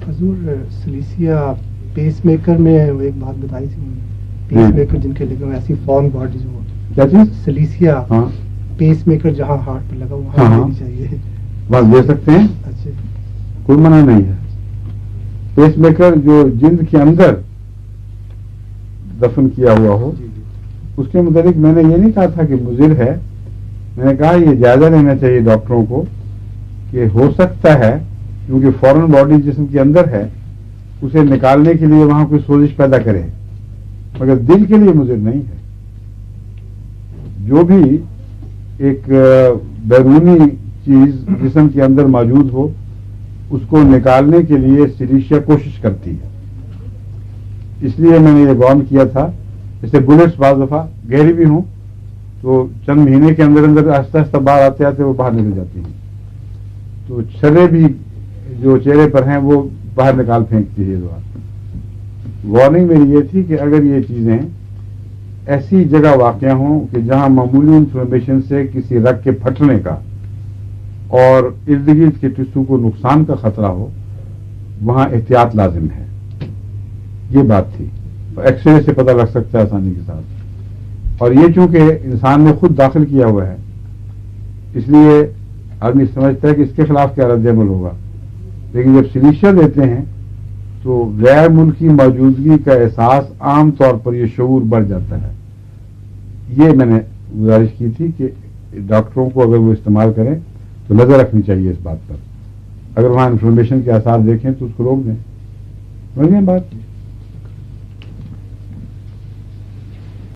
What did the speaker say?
حضور سلیسیا پیس میکر میں ایک بات بتائی تھی پیس میکر جن کے لگے ہوئے ایسی فارن باڈی جو کیا چیز سلیسیا پیس میکر جہاں ہارٹ پر لگا وہاں دینی چاہیے بس دے سکتے ہیں. اچھا کوئی منع نہیں ہے. پیس میکر جو جلد کے اندر دفن کیا ہوا ہو اس کے متعلق میں نے یہ نہیں کہا تھا کہ مضر ہے. میں نے کہا یہ جائزہ لینا چاہیے ڈاکٹروں کو کہ ہو سکتا ہے کیونکہ فورن باڈی جسم کے اندر ہے اسے نکالنے کے لیے وہاں کوئی سوزش پیدا کرے مگر دل کے لیے مضر نہیں ہے. جو بھی ایک بیرونی چیز جسم کے اندر موجود ہو اس کو نکالنے کے لیے سلیشیا کوشش کرتی ہے. اس لیے میں نے یہ غور کیا تھا جیسے بلٹس بعض دفعہ گہری بھی ہوں تو چند مہینے کے اندر اندر آہستہ آہستہ باہر آتے آتے وہ باہر نکل جاتی ہیں. تو چھرے بھی جو چہرے پر ہیں وہ باہر نکال پھینکتی ہے. وارننگ میری یہ تھی کہ اگر یہ چیزیں ایسی جگہ واقع ہوں کہ جہاں معمولی انفلمیشن سے کسی رگ کے پھٹنے کا اور ارد گرد کے ٹشو کو نقصان کا خطرہ ہو وہاں احتیاط لازم ہے. یہ بات تھی. ایکس رے سے پتہ لگ سکتا ہے آسانی کے ساتھ. اور یہ چونکہ انسان نے خود داخل کیا ہوا ہے اس لیے آدمی سمجھتا ہے کہ اس کے خلاف کیا رد عمل ہوگا. لیکن جب سلیشیا دیتے ہیں تو غیر ملکی موجودگی کا احساس عام طور پر یہ شعور بڑھ جاتا ہے. یہ میں نے گزارش کی تھی کہ ڈاکٹروں کو اگر وہ استعمال کریں تو نظر رکھنی چاہیے اس بات پر. اگر وہاں انفلمیشن کے آثار دیکھیں تو اس کو روک دیں. سمجھ گئے بات.